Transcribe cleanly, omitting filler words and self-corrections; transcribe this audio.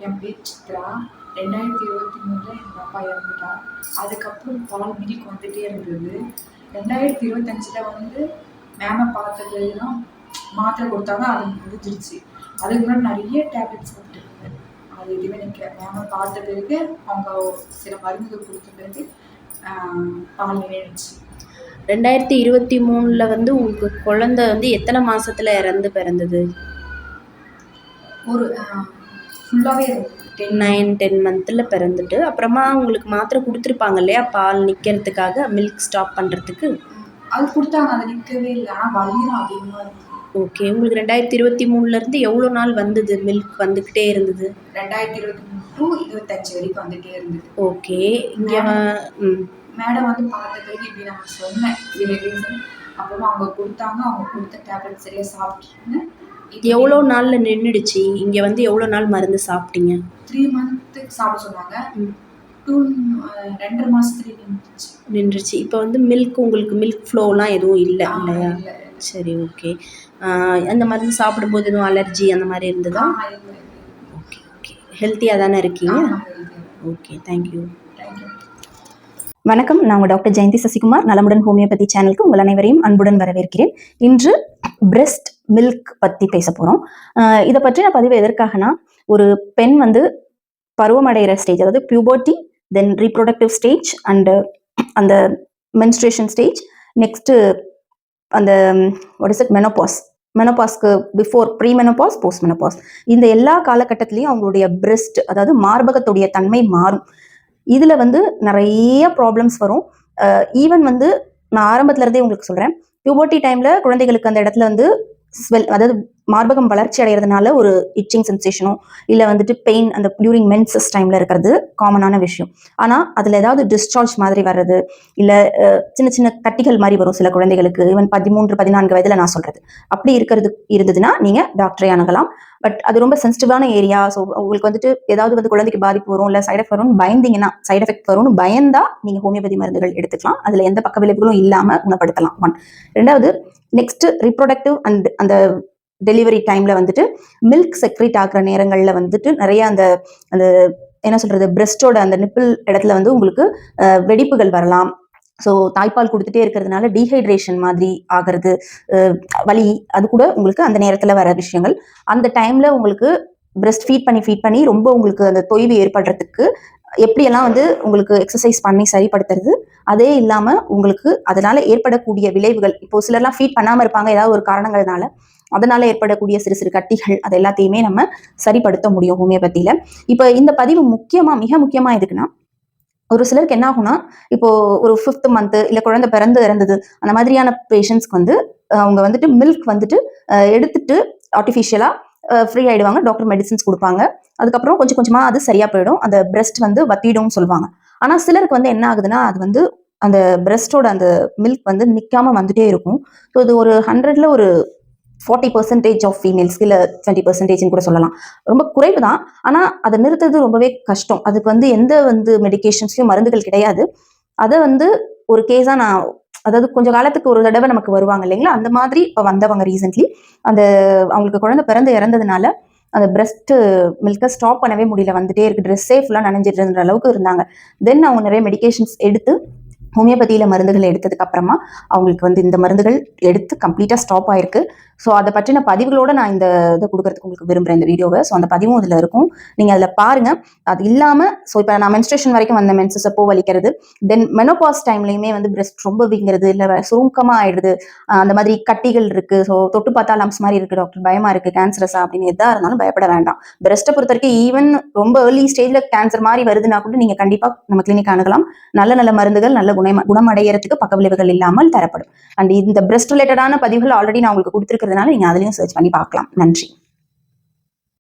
என் பேர் சித்ரா. 2023 எங்கள் அப்பா இறந்துட்டார். அதுக்கப்புறம் பால் மில்க் வந்துகிட்டே இருந்தது. 2025 வந்து மேமை பார்த்த பிறகு தான் மாத்திரை கொடுத்தாங்க. அது முடிஞ்சிருச்சு. அதுக்கு முன்னாடி நிறைய டேப்லெட்ஸ் சாப்பிட்டுருந்தேன். அது எதுவுமே நிற்கல. மேமை பார்த்த பிறகு அவங்க சில மருந்துகள் கொடுத்த பிறகு பால் நின்றுச்சு. 2023 வந்து உங்களுக்கு குழந்தை வந்து எத்தனை மாசத்துல பிறந்தது? ஒரு ஃபுல்லாகவே 9-10 மந்த்தில் பிறந்துட்டு அப்புறமா உங்களுக்கு மாத்திரை கொடுத்துருப்பாங்க இல்லையா, பால் நிற்கிறதுக்காக, மில்க் ஸ்டாப் பண்ணுறதுக்கு? அது கொடுத்தாங்க. அது நிற்கவே இல்லை. ஆனால் வலி தான் அதிகமாக இருந்தது. ஓகே. உங்களுக்கு 2023 எவ்வளோ நாள் வந்தது மில்க் வந்துக்கிட்டே இருந்தது? 2023 to 25 வரைக்கும் வந்துகிட்டே இருந்தது. ஓகே. இங்கே மேடம் வந்து பார்த்த பிறகு இப்படி நான் சொன்னேன் இதில் ரீசன். அப்புறமா அவங்க கொடுத்தாங்க. அவங்க கொடுத்த டேப்லெட் சரியாக சாப்பிட்டுருந்தேன். எவ்வளோ நாளில் நின்றுடுச்சு? இங்கே வந்து எவ்வளோ நாள் மருந்து சாப்பிட்டீங்க? 3 மந்த்துக்கு சாப்பிட சொன்னாங்க. 2.5 மாதத்துலேயே நின்றுச்சு. இப்போ வந்து உங்களுக்கு மில்க் ஃப்ளோலாம் எதுவும் இல்லை இல்லையா? சரி, ஓகே. அந்த மருந்து சாப்பிடும்போது எதுவும் அலர்ஜி அந்த மாதிரி இருந்ததா? Okay okay. ஹெல்த்தியாக தானே இருக்கீங்க? Okay, thank you. வணக்கம். நான் உங்கள் டாக்டர் ஜெயந்தி சசிகுமார். நலமுடன் ஹோமியோபதி சேனலுக்கு உங்கள் அனைவரையும் அன்புடன் வரவேற்கிறேன். இன்று பிரெஸ்ட் மில்க் பற்றி பேச போகிறோம். இதை பற்றின பதிவு எதற்காகனா, ஒரு பெண் வந்து பருவமடைகிற ஸ்டேஜ், அதாவது puberty, then reproductive stage and அந்த மென்ஸ்ட்ரேஷன் ஸ்டேஜ், நெக்ஸ்ட்டு அந்த மெனோபாஸ்க்கு before, pre menopause, post menopause, இந்த எல்லா காலகட்டத்திலையும் அவங்களுடைய பிரெஸ்ட், அதாவது மார்பகத்துடைய தன்மை மாறும். இதில் வந்து நிறைய ப்ராப்ளம்ஸ் வரும். ஈவன் வந்து நான் ஆரம்பத்துலேருந்தே உங்களுக்கு சொல்கிறேன், பியூபர்ட்டி டைமில் குழந்தைகளுக்கு அந்த இடத்துல வந்து அதாவது மார்பகம் வளர்ச்சி அடைகிறதுனால ஒரு இச்சிங் சென்சேஷனோ இல்லை வந்துட்டு பெயின் அந்த டியூரிங் மென்சஸ் டைமில் இருக்கிறது காமனான விஷயம். ஆனால் அதில் ஏதாவது டிஸ்சார்ஜ் மாதிரி வர்றது, இல்லை சின்ன சின்ன கட்டிகள் மாதிரி வரும் சில குழந்தைகளுக்கு. ஈவன் 13-14 வயதில் நான் சொல்கிறது அப்படி இருந்ததுன்னா நீங்கள் டாக்டரை அணுகலாம். பட் அது ரொம்ப சென்சிட்டிவான ஏரியா. ஸோ உங்களுக்கு வந்துட்டு ஏதாவது வந்து குழந்தைக்கு பாதிப்பு வரும், இல்லை சைட் எஃபெக்ட் வரும்னு பயந்தீங்கன்னா, சைட் எஃபெக்ட் வரும்னு பயந்தா நீங்கள் ஹோமியோபதி மருந்துகள் எடுத்துக்கலாம். அதில் எந்த பக்க விளைவுகளும் இல்லாமல் குணப்படுத்தலாம். 1. 2வது, நெக்ஸ்ட் ரீப்ரொடக்டிவ் அண்ட் அந்த டெலிவரி டைம்ல வந்துட்டு மில்க் செக்ரேட் ஆகிற நேரங்கள்ல வந்துட்டு நிறைய அந்த என்ன சொல்றது, பிரெஸ்டோட அந்த நிப்பிள் இடத்துல வந்து உங்களுக்கு வெடிப்புகள் வரலாம். ஸோ தாய்ப்பால் கொடுத்துட்டே இருக்கிறதுனால டீஹைட்ரேஷன் மாதிரி ஆகிறது, வலி, அது கூட உங்களுக்கு அந்த நேரத்தில் வர விஷயங்கள். அந்த டைம்ல உங்களுக்கு பிரெஸ்ட் ஃபீட் பண்ணி ரொம்ப உங்களுக்கு அந்த தொய்வு ஏற்படுறதுக்கு எப்படியெல்லாம் வந்து உங்களுக்கு எக்ஸசைஸ் பண்ணி சரிப்படுத்துறது, அதே இல்லாமல் உங்களுக்கு அதனால ஏற்படக்கூடிய விளைவுகள், இப்போ சிலர்லாம் ஃபீட் பண்ணாமல் இருப்பாங்க ஏதாவது ஒரு காரணங்கள்னால, அதனால ஏற்படக்கூடிய சிறு சிறு கட்டிகள், அது எல்லாத்தையுமே நம்ம சரிப்படுத்த முடியும் ஹோமியோபதியில. இப்போ இந்த பதிவு மிக முக்கியமா எதுக்குன்னா, ஒரு சிலருக்கு என்ன ஆகும்னா, இப்போ ஒரு 5th மந்த் இல்லை குழந்தை இறந்தது அந்த மாதிரியான பேஷண்ட்ஸ்க்கு வந்து அவங்க வந்துட்டு மில்க் வந்துட்டு எடுத்துட்டு ஆர்டிஃபிஷியலா ஃப்ரீ ஆயிடுவாங்க. டாக்டர் மெடிசின்ஸ் கொடுப்பாங்க. அதுக்கப்புறம் கொஞ்சம் கொஞ்சமா அது சரியா போயிடும். அந்த பிரெஸ்ட் வந்து வத்திடும் சொல்லுவாங்க. ஆனா சிலருக்கு வந்து என்ன ஆகுதுன்னா, அது வந்து அந்த பிரெஸ்டோட அந்த மில்க் வந்து நிக்காம வந்துட்டே இருக்கும். ஸோ இது ஒரு 100ல் ஒரு 40% ஆஃப் ஃபீமேல்ஸ், இல்லை 20% கூட சொல்லலாம். ரொம்ப குறைவு தான். ஆனா அதை நிறுத்துறது ரொம்பவே கஷ்டம். அதுக்கு வந்து எந்த வந்து மெடிகேஷன்ஸ்லயும் மருந்துகள் கிடையாது. அதை வந்து ஒரு கேஸா நான், அதாவது கொஞ்சம் காலத்துக்கு ஒரு தடவை நமக்கு வருவாங்க இல்லைங்களா, அந்த மாதிரி இப்போ வந்தவங்க ரீசென்ட்லி அந்த அவங்களுக்கு குழந்தை இறந்ததுனால அந்த பிரெஸ்ட் மில்கை ஸ்டாப் பண்ணவே முடியல, வந்துட்டே இருக்கு, ட்ரெஸ்ஸே ஃபுல்லாக நனைஞ்சிடுற அளவுக்கு இருந்தாங்க. தென் அவங்க நிறைய மெடிகேஷன்ஸ் எடுத்து ஹோமியோபதியில் மருந்துகள் எடுத்ததுக்கு அப்புறமா அவங்களுக்கு வந்து இந்த மருந்துகள் எடுத்து கம்ப்ளீட்டாக ஸ்டாப் ஆயிருக்கு. ஸோ அதை பற்றின பதிவுகளோட நான் இந்த இதை கொடுக்கறதுக்கு உங்களுக்கு விரும்புகிறேன், இந்த வீடியோவை. ஸோ அந்த பதிவும் இதில் இருக்கும், நீங்கள் அதில் பாருங்கள். அது இல்லாமல், ஸோ இப்போ நான் மென்ஸ்ட்ரேஷன் வரைக்கும் வந்த மென்சஸ் அப்போ வலிக்கிறது, தென் மெனோபாஸ் டைம்லையுமே வந்து பிரெஸ்ட் ரொம்ப வீங்கிறது, இல்லை சுருக்கமாக ஆயிடுது, அந்த மாதிரி கட்டிகள் இருக்குது, ஸோ தொட்டு பார்த்தா லம்ஸ் மாதிரி இருக்குது டாக்டர், பயமாக இருக்குது, கேன்சரஸா அப்படின்னு எதாக இருந்தாலும் பயப்பட வேண்டாம். பிரெஸ்ட்டை பொறுத்த வரைக்கும் ஈவன் ரொம்ப ஏர்லி ஸ்டேஜில் கேன்சர் மாதிரி வருதுன்னா கூட நீங்கள் கண்டிப்பாக நம்ம கிளினிக் அணுகலாம். நல்ல மருந்துகள் நல்ல குணமடைகிறதுக்கு பக்க விளைவுகள் இல்லாமல் தரப்படும். அண்ட் இந்த பிரெஸ்ட் ரிலேட்டடான பதிவுகள் ஆல்ரெடி நான் உங்களுக்கு கொடுத்துருக்கிறதுனால நீங்கள் அதுலேயும் சர்ச் பண்ணி பார்க்கலாம். நன்றி.